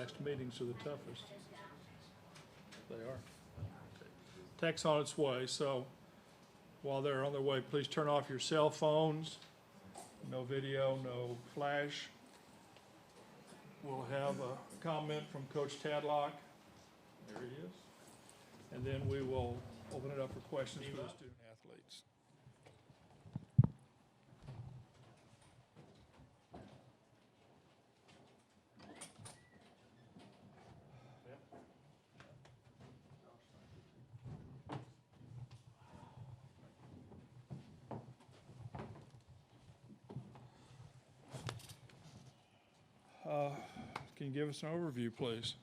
last meetings are the toughest. They are. Tech's on its way, so while they're on their way, please turn off your cell phones. No video, no flash. We'll have a comment from Coach Tadlock. There he is. And then we will open it up for questions for the student athletes. Can you give us an overview, please?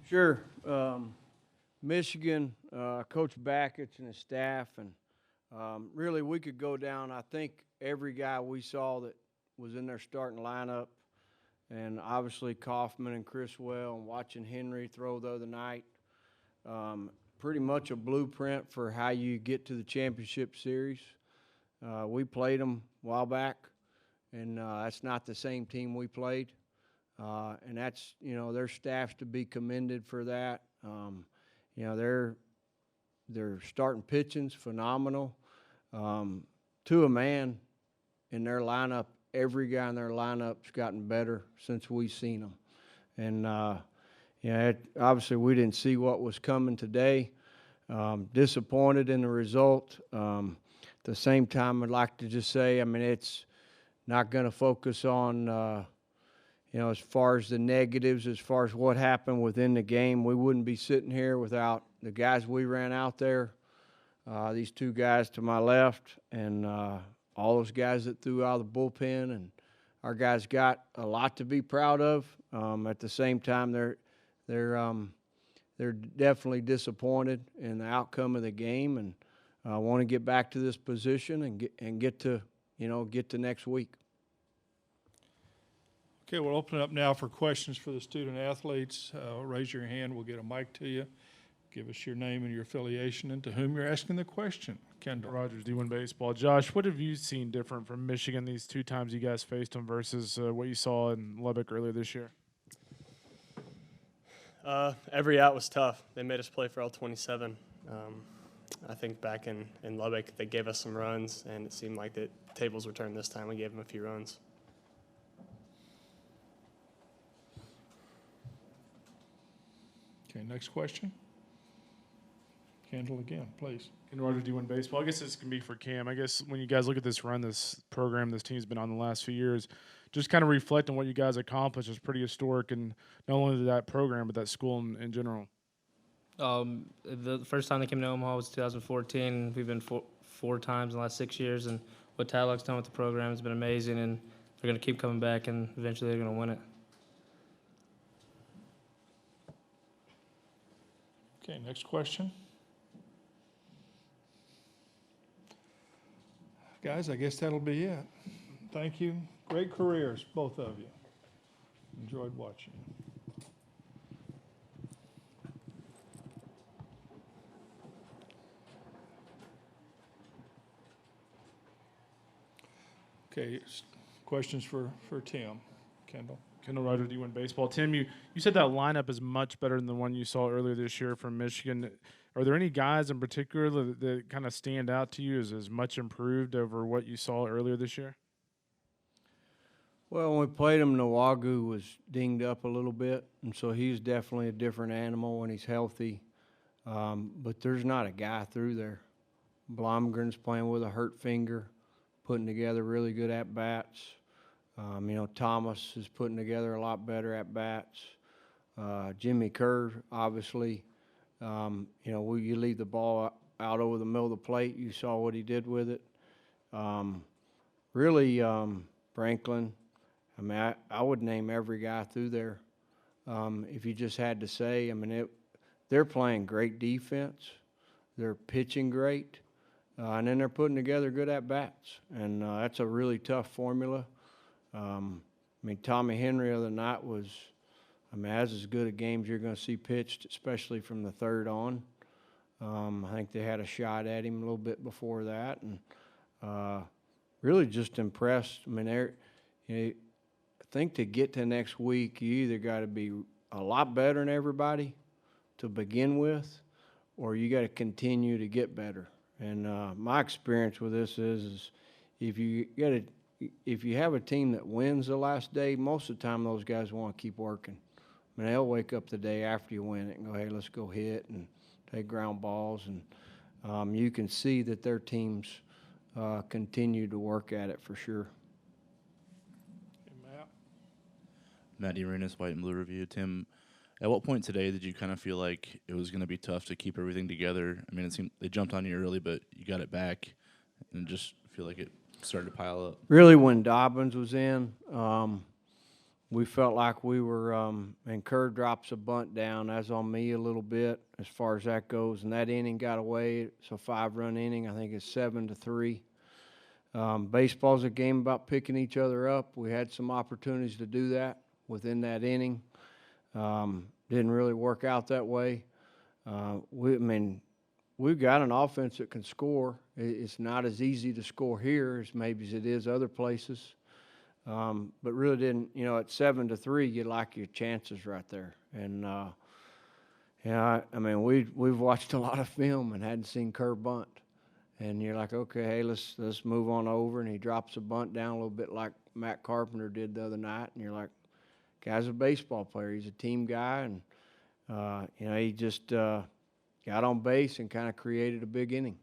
Sure. Michigan, Coach Bakich and his staff, and really we could go down, I think, every guy we saw that was in their starting lineup, and obviously Kaufman and Criswell, and watching Henry throw the other night. Pretty much a blueprint for how you get to the championship series. We played them a while back, and that's not the same team we played. And that's, their staff's to be commended for that. Their starting pitching's phenomenal. To a man in their lineup, every guy in their lineup's gotten better since we've seen them. And, obviously we didn't see what was coming today. Disappointed in the result. At the same time, I'd like to just say, it's not going to focus on as far as the negatives, as far as what happened within the game. We wouldn't be sitting here without the guys we ran out there, these two guys to my left, and all those guys that threw out of the bullpen. And our guys got a lot to be proud of. At the same time, they're definitely disappointed in the outcome of the game, and want to get back to this position and get to next week. Okay, we'll open it up now for questions for the student athletes. Raise your hand. We'll get a mic to you. Give us your name and your affiliation and to whom you're asking the question. Kendall. Rogers, D1 Baseball. Josh, what have you seen different from Michigan these two times you guys faced them versus what you saw in Lubbock earlier this year? Every out was tough. They made us play for all 27. I think back in Lubbock, they gave us some runs, and it seemed like the tables were turned this time. We gave them a few runs. Okay, next question. Kendall again, please. Ken Rogers, D1 Baseball. I guess this can be for Cam. I guess when you guys look at this run, this program this team's been on the last few years, just kind of reflect on what you guys accomplished is pretty historic, and not only that program, but that school in general. The first time they came to Omaha was 2014. We've been four times in the last 6 years, and what Tadlock's done with the program has been amazing, and they're going to keep coming back, and eventually they're going to win it. Okay, next question. Guys, I guess that'll be it. Thank you. Great careers, both of you. Enjoyed watching you. Okay, questions for Tim. Kendall. Kendall Rogers, D1 Baseball. Tim, you said that lineup is much better than the one you saw earlier this year from Michigan. Are there any guys in particular that kind of stand out to you as much improved over what you saw earlier this year? Well, when we played him, Nawagu was dinged up a little bit, and so he's definitely a different animal when he's healthy. But there's not a guy through there. Blomgren's playing with a hurt finger, putting together really good at-bats. Thomas is putting together a lot better at-bats. Jimmy Kerr, obviously, you leave the ball out over the middle of the plate. You saw what he did with it. Franklin, I would name every guy through there. If you just had to say, they're playing great defense. They're pitching great. And then they're putting together good at-bats. And that's a really tough formula. Tommy Henry the other night was, that's as good a game as you're going to see pitched, especially from the third on. I think they had a shot at him a little bit before that, and really just impressed. I think to get to next week, you either got to be a lot better than everybody to begin with, or you got to continue to get better. And my experience with this is if you have a team that wins the last day, most of the time those guys want to keep working. I mean, they'll wake up the day after you win it and go, hey, let's go hit and take ground balls. And you can see that their teams continue to work at it for sure. Okay, Matt? Matt Uranus, White and Blue Review. Tim, at what point today did you kind of feel like it was going to be tough to keep everything together? I mean, it seemed they jumped on you early, but you got it back, and just feel like it started to pile up. Really, when Dobbins was in, we felt like we were, and Kerr drops a bunt down. That's on me a little bit as far as that goes. And that inning got away. It's a 5-run inning. I think it's 7-3. Baseball's a game about picking each other up. We had some opportunities to do that within that inning. Didn't really work out that way. We've got an offense that can score. It's not as easy to score here as maybe as it is other places. But really didn't, at 7-3, you like your chances right there. And, we've watched a lot of film and hadn't seen Kerr bunt. And you're like, okay, hey, let's move on over. And he drops a bunt down a little bit like Matt Carpenter did the other night. And you're like, guy's a baseball player. He's a team guy. And, he just got on base and kind of created a big inning.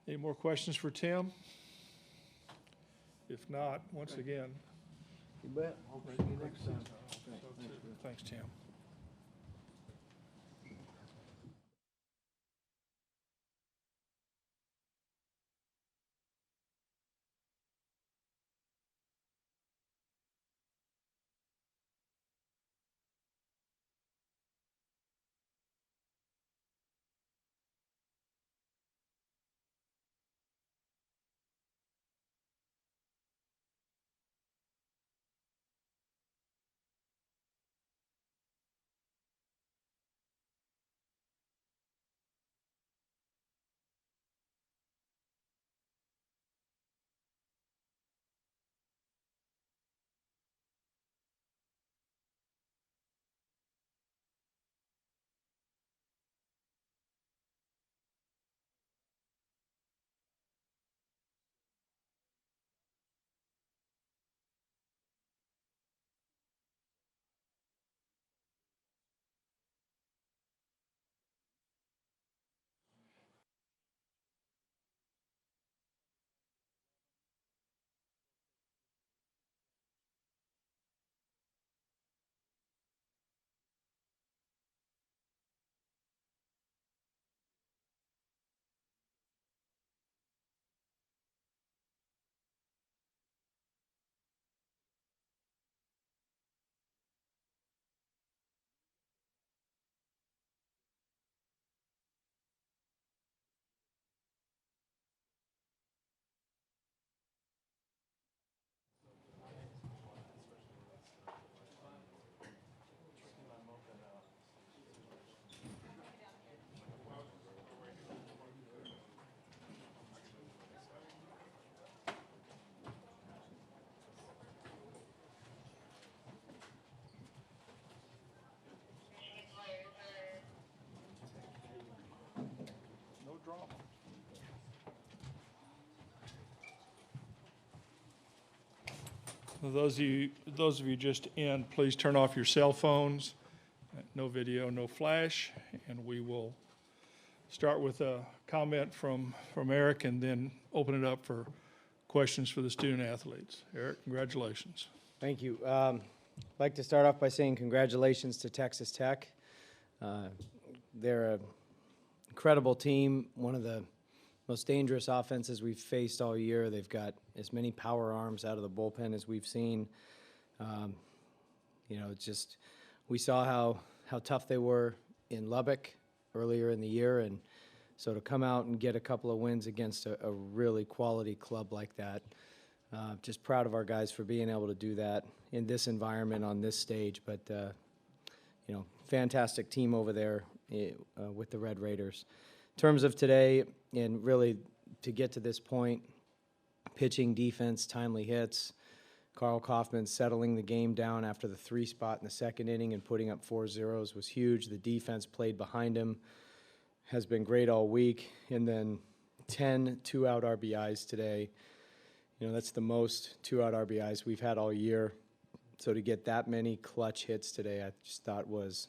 Any more questions for Tim? If not, once again. You bet. I'll see you next time. Thanks, Tim. No drama. Those of you just in, please turn off your cell phones. No video, no flash, and we will start with a comment from Eric and then open it up for questions for the student athletes. Eric, congratulations. Thank you. I'd like to start off by saying congratulations to Texas Tech. They're an incredible team, one of the most dangerous offenses we've faced all year. They've got as many power arms out of the bullpen as we've seen. It's just we saw how tough they were in Lubbock earlier in the year, and so to come out and get a couple of wins against a really quality club like that, just proud of our guys for being able to do that in this environment on this stage. But fantastic team over there with the Red Raiders. In terms of today, and really to get to this point, pitching, defense, timely hits. Carl Kaufman settling the game down after the 3 spot in the second inning and putting up 4 zeros was huge. The defense played behind him, has been great all week. And then 10 2-out RBIs today. You know, that's the most 2-out RBIs we've had all year. So to get that many clutch hits today, I just thought was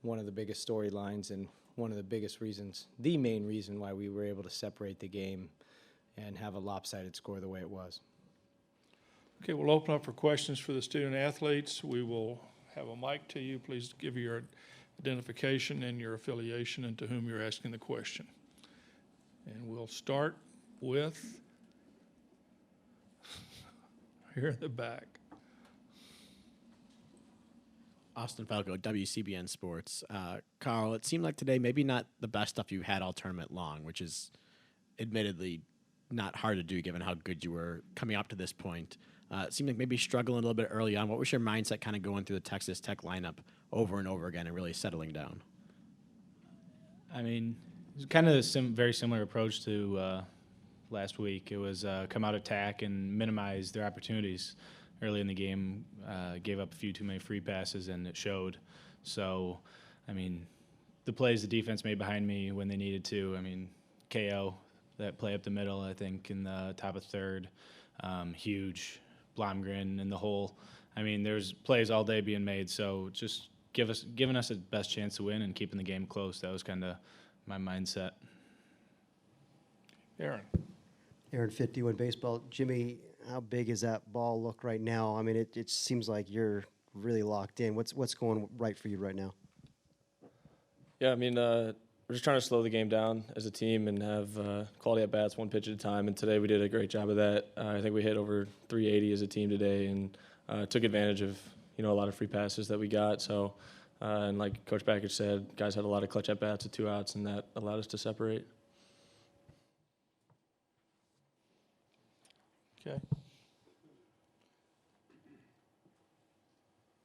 one of the biggest storylines and one of the biggest reasons, the main reason why we were able to separate the game and have a lopsided score the way it was. Okay, we'll open up for questions for the student athletes. We will have a mic to you. Please give your identification and your affiliation and to whom you're asking the question. And we'll start with here in the back. Austin Falco, WCBN Sports. Carl, it seemed like today maybe not the best stuff you had all tournament long, which is admittedly not hard to do given how good you were coming up to this point. It seemed like maybe struggling a little bit early on. What was your mindset kind of going through the Texas Tech lineup over and over again and really settling down? I mean, it was kind of a very similar approach to last week. It was come out attack and minimize their opportunities. Early in the game, gave up a few too many free passes, and it showed. So, I mean, the plays the defense made behind me when they needed to. I mean, KO, that play up the middle, I think, in the top of third, huge. Blomgren in the hole. I mean, there's plays all day being made, so just giving us the best chance to win and keeping the game close. That was kind of my mindset. Aaron 51 baseball. Jimmy, how big is that ball look right now? I mean, it seems like you're really locked in. What's going right for you right now? Yeah, I mean, we're just trying to slow the game down as a team and have quality at bats, one pitch at a time. And today we did a great job of that. I think we hit over 380 as a team today and took advantage of a lot of free passes that we got. So, and like Coach Backich said, guys had a lot of clutch at bats at 2 outs, and that allowed us to separate. Okay.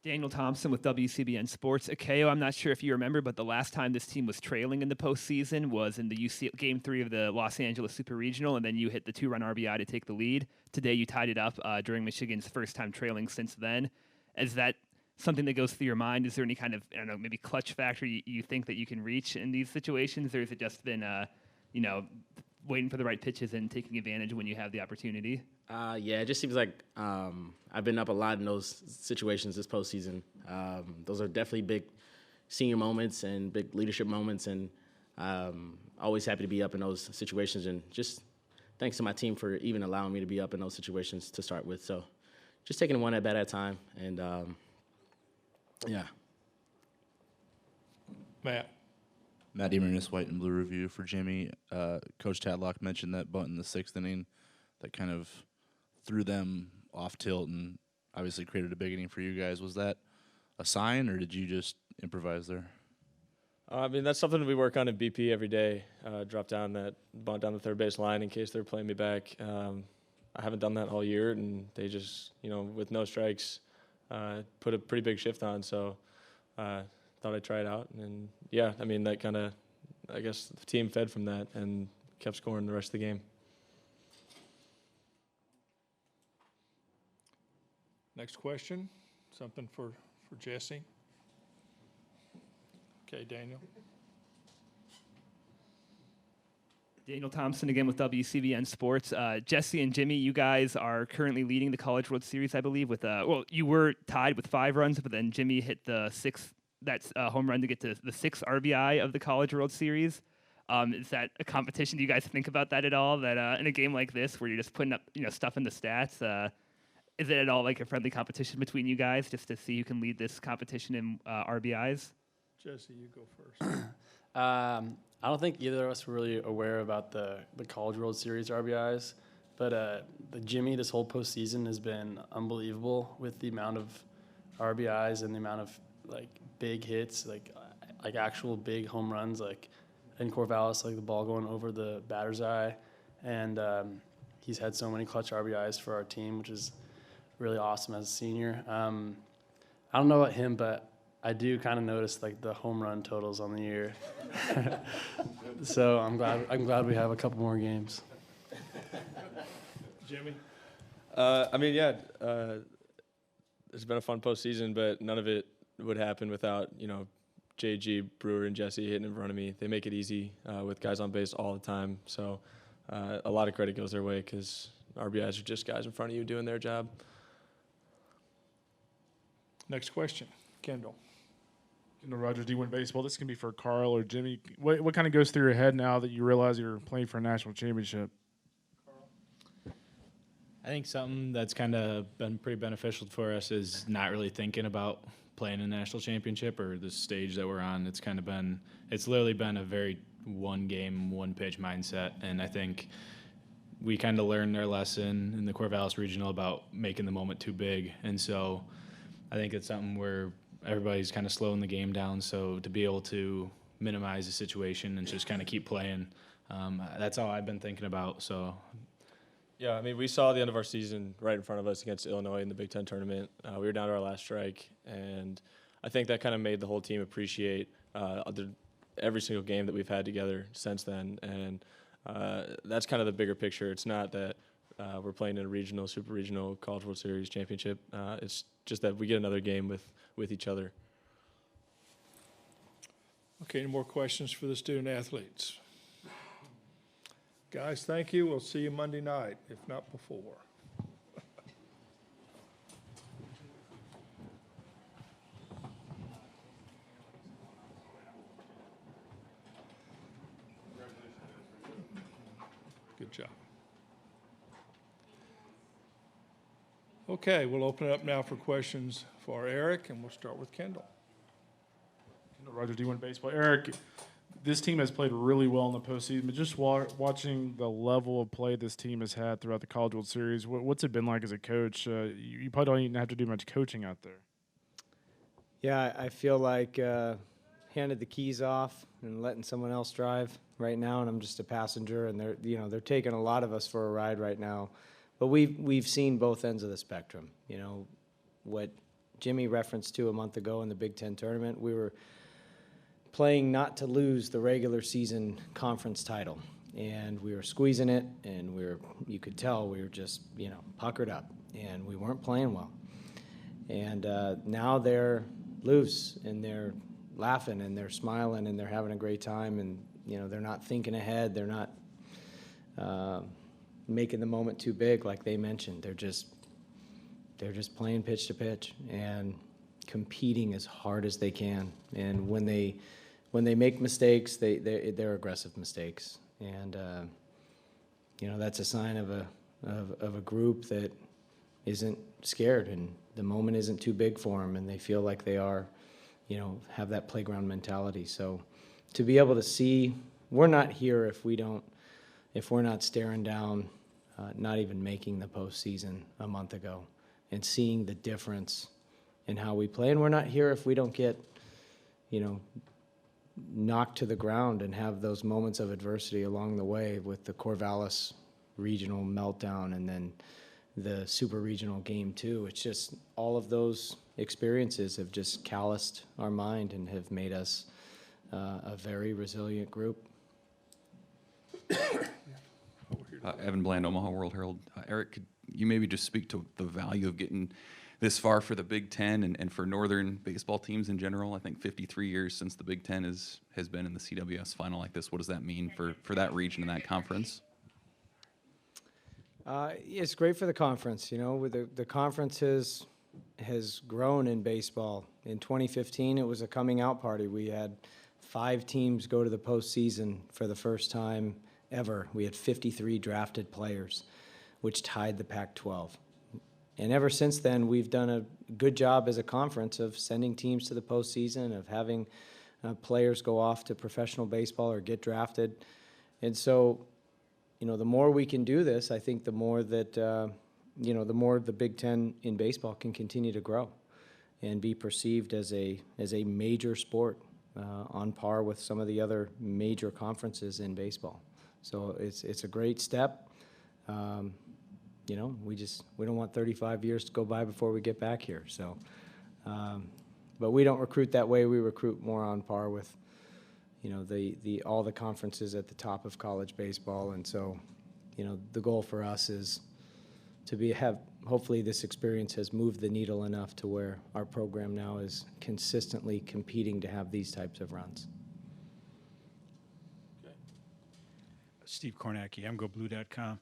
Daniel Thompson with WCBN Sports. Akeo, I'm not sure if you remember, but the last time this team was trailing in the postseason was in the Game 3 of the Los Angeles Super Regional, and then you hit the 2-run RBI to take the lead. Today you tied it up during Michigan's first time trailing since then. Is that something that goes through your mind? Is there any kind of, I don't know, maybe clutch factor you think that you can reach in these situations, or has it just been, waiting for the right pitches and taking advantage when you have the opportunity? Yeah, it just seems like I've been up a lot in those situations this postseason. Those are definitely big senior moments and big leadership moments, and always happy to be up in those situations. And just thanks to my team for even allowing me to be up in those situations to start with. So just taking it one at bat at a time, and yeah. Matt Emernis, White and Blue Review for Jimmy. Coach Tadlock mentioned that bunt in the 6th inning that kind of threw them off tilt and obviously created a big inning for you guys. Was that a sign, or did you just improvise there? I mean, that's something we work on in BP every day. Drop down that bunt down the third base line in case they're playing me back. I haven't done that all year, and they just, with no strikes, put a pretty big shift on. So thought I'd try it out. And, yeah, I mean, that kind of, I guess the team fed from that and kept scoring the rest of the game. Next question, something for Jesse. Okay, Daniel. Daniel Thompson again with WCBN Sports. Jesse and Jimmy, you guys are currently leading the College World Series, I believe, with you were tied with 5 runs, but then Jimmy hit the 6th home run to get to the 6th RBI of the College World Series. Is that a competition? Do you guys think about that at all? That in a game like this, where you're just putting up stuff in the stats, is it at all like a friendly competition between you guys, just to see who can lead this competition in RBIs? Jesse, you go first. I don't think either of us were really aware about the College World Series RBIs, but the Jimmy this whole postseason has been unbelievable with the amount of RBIs and the amount of big hits, like actual big home runs, like in Corvallis, like the ball going over the batter's eye, and he's had so many clutch RBIs for our team, which is really awesome as a senior. I don't know about him, but I do kind of notice the home run totals on the year. So I'm glad we have a couple more games. Jimmy? I mean, yeah, it's been a fun postseason, but none of it would happen without, JG, Brewer, and Jesse hitting in front of me. They make it easy with guys on base all the time. So a lot of credit goes their way because RBIs are just guys in front of you doing their job. Next question, Kendall. Rogers, do you win baseball? This can be for Carl or Jimmy. What kind of goes through your head now that you realize you're playing for a national championship? I think something that's kind of been pretty beneficial for us is not really thinking about playing a national championship or the stage that we're on. It's literally been a very one game, one pitch mindset. And I think we kind of learned our lesson in the Corvallis Regional about making the moment too big. And so I think it's something where everybody's kind of slowing the game down. So to be able to minimize the situation and just kind of keep playing, that's all I've been thinking about. So. Yeah, I mean, we saw the end of our season right in front of us against Illinois in the Big Ten tournament. We were down to our last strike, and I think that kind of made the whole team appreciate every single game that we've had together since then. And that's kind of the bigger picture. It's not that we're playing in a regional, super regional, College World Series championship. It's just that we get another game with each other. Okay, any more questions for the student athletes? Guys, thank you. We'll see you Monday night, if not before. Good job. Okay, we'll open it up now for questions for Eric, and we'll start with Kendall. Roger, do you win baseball? Eric, this team has played really well in the postseason, but just watching the level of play this team has had throughout the College World Series, what's it been like as a coach? You probably don't even have to do much coaching out there. Yeah, I feel like handed the keys off and letting someone else drive right now, and I'm just a passenger, and they're taking a lot of us for a ride right now. But we've seen both ends of the spectrum. What Jimmy referenced to a month ago in the Big Ten tournament, we were playing not to lose the regular season conference title. And we were squeezing it, and you could tell we were just, puckered up, and we weren't playing well. And now they're loose, and they're laughing, and they're smiling, and they're having a great time, and, they're not thinking ahead. They're not making the moment too big, like they mentioned. They're just playing pitch to pitch and competing as hard as they can. And when they make mistakes, they're aggressive mistakes, and that's a sign of a group that isn't scared, and the moment isn't too big for them, and they feel like they are, have that playground mentality. So to be able to see, we're not here if we're not staring down, not even making the postseason a month ago, and seeing the difference in how we play, and we're not here if we don't get, knocked to the ground and have those moments of adversity along the way with the Corvallis regional meltdown and then the super regional game too. It's just all of those experiences have just calloused our mind and have made us a very resilient group. Evan Bland, Omaha World Herald. Eric, could you maybe just speak to the value of getting this far for the Big Ten and for Northern baseball teams in general? I think 53 years since the Big Ten has been in the CWS final like this. What does that mean for that region and that conference? It's great for the conference. With the conference has grown in baseball. In 2015, it was a coming out party. We had 5 teams go to the postseason for the first time ever. We had 53 drafted players, which tied the Pac-12. And ever since then, we've done a good job as a conference of sending teams to the postseason, of having players go off to professional baseball or get drafted. And so, the more we can do this, I think the more that, the more the Big Ten in baseball can continue to grow and be perceived as a major sport on par with some of the other major conferences in baseball. So it's a great step. We don't want 35 years to go by before we get back here. So, but we don't recruit that way. We recruit more on par with, all the conferences at the top of college baseball. And so, the goal for us is hopefully this experience has moved the needle enough to where our program now is consistently competing to have these types of runs. Steve Kornacki, mgoblue.com.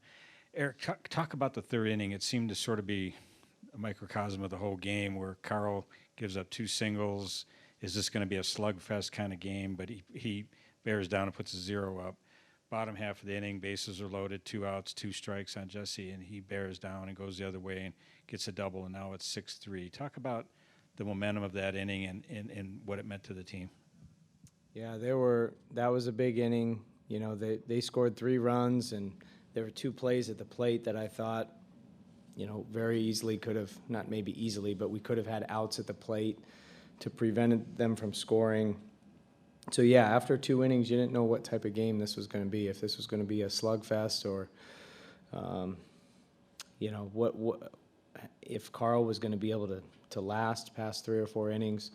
Eric, talk about the third inning. It seemed to sort of be a microcosm of the whole game where Carl gives up 2 singles. Is this going to be a slugfest kind of game? But he bears down and puts a 0 up. Bottom half of the inning, bases are loaded, 2 outs, 2 strikes on Jesse, and he bears down and goes the other way and gets a double, and now it's 6-3. Talk about the momentum of that inning and what it meant to the team. Yeah, that was a big inning. You know, they scored 3 runs, and there were 2 plays at the plate that I thought, you know, very easily could have, not maybe easily, but we could have had outs at the plate to prevent them from scoring. So, yeah, after 2 innings, you didn't know what type of game this was going to be, if this was going to be a slugfest or, you know, what if Carl was going to be able to last past 3 or 4 innings.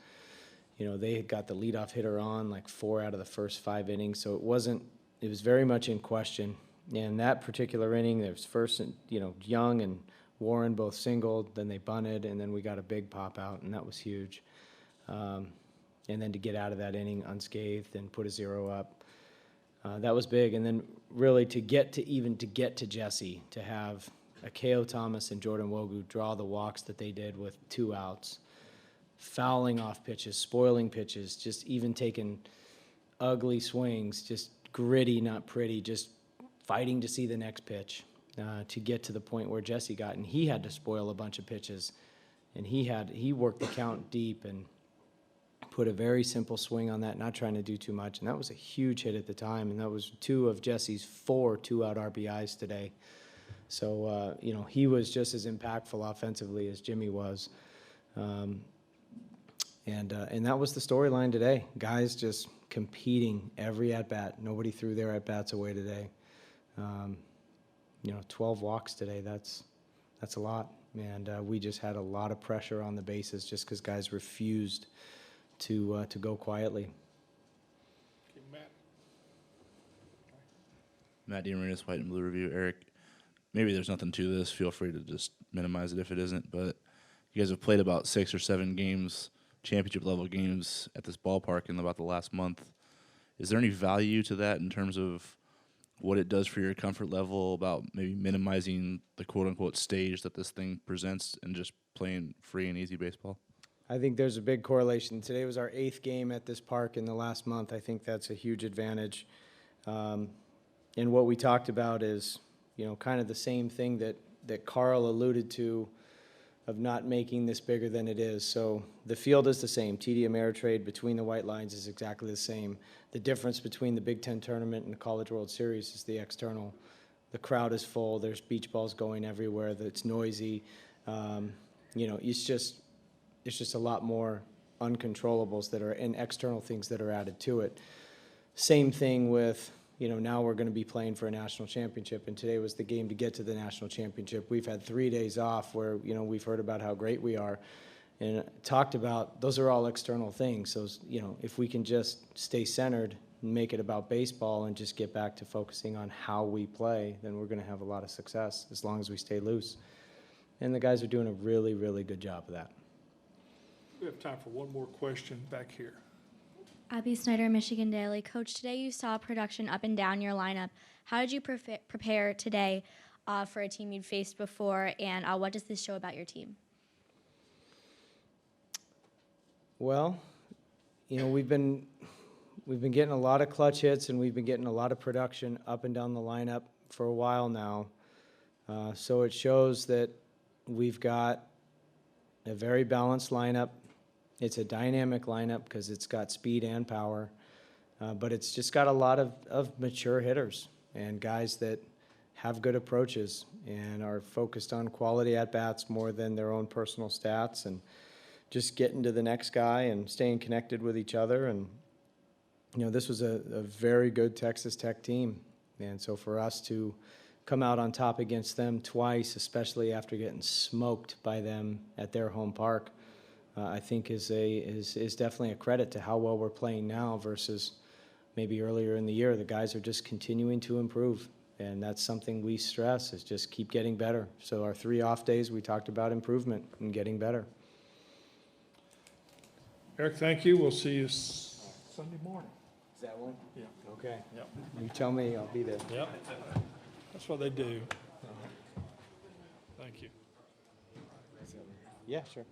You know, they had got the leadoff hitter on like 4 out of the first 5 innings, so it was very much in question. And that particular inning, there was first, you know, Young and Warren both singled, then they bunted, and then we got a big pop out, and that was huge. And then to get out of that inning unscathed and put a 0 up, that was big. And then really to get to Jesse, to have Akeo Thomas and Jordan Wogu draw the walks that they did with 2 outs, fouling off pitches, spoiling pitches, just even taking ugly swings, just gritty, not pretty, just fighting to see the next pitch, to get to the point where Jesse got, and he had to spoil a bunch of pitches, and he worked the count deep and put a very simple swing on that, not trying to do too much, and that was a huge hit at the time, and that was 2 of Jesse's 4 2-out RBIs today. So, you know, he was just as impactful offensively as Jimmy was. And that was the storyline today. Guys just competing every at-bat. Nobody threw their at-bats away today. You know, 12 walks today, that's a lot. And we just had a lot of pressure on the bases just because guys refused to go quietly. Matt DeMarinis, White and Blue Review. Eric, maybe there's nothing to this. Feel free to just minimize it if it isn't. But you guys have played about 6 or 7 games, championship-level games at this ballpark in about the last month. Is there any value to that in terms of what it does for your comfort level about maybe minimizing the quote-unquote stage that this thing presents and just playing free and easy baseball? I think there's a big correlation. Today was our 8th game at this park in the last month. I think that's a huge advantage. And what we talked about is, you know, kind of the same thing that Carl alluded to of not making this bigger than it is. So the field is the same. TD Ameritrade between the white lines is exactly the same. The difference between the Big Ten tournament and the College World Series is the external. The crowd is full. There's beach balls going everywhere. It's noisy. You know, it's just a lot more uncontrollables that are, and external things that are added to it. Same thing with, you know, now we're going to be playing for a national championship, and today was the game to get to the national championship. We've had 3 days off where, you know, we've heard about how great we are and talked about, those are all external things. So, you know, if we can just stay centered and make it about baseball and just get back to focusing on how we play, then we're going to have a lot of success as long as we stay loose. And the guys are doing a really, really good job of that. We have time for one more question back here. Abby Snyder, Michigan Daily. Coach, today you saw production up and down your lineup. How did you prepare today for a team you'd faced before, and what does this show about your team? Well, you know, we've been getting a lot of clutch hits, and we've been getting a lot of production up and down the lineup for a while now. So it shows that we've got a very balanced lineup. It's a dynamic lineup because it's got speed and power, but it's just got a lot of mature hitters and guys that have good approaches and are focused on quality at-bats more than their own personal stats, and just getting to the next guy and staying connected with each other. And, you know, this was a very good Texas Tech team, and so for us to come out on top against them twice, especially after getting smoked by them at their home park, I think is definitely a credit to how well we're playing now versus maybe earlier in the year. The guys are just continuing to improve, And that's something we stress, is just keep getting better. So our 3 off days, we talked about improvement and getting better. Eric, thank you. We'll see you Sunday morning. Is that one? Yeah. Okay. Yep. You tell me, I'll be there. Yep. That's what they do. Thank you. Yeah, sure.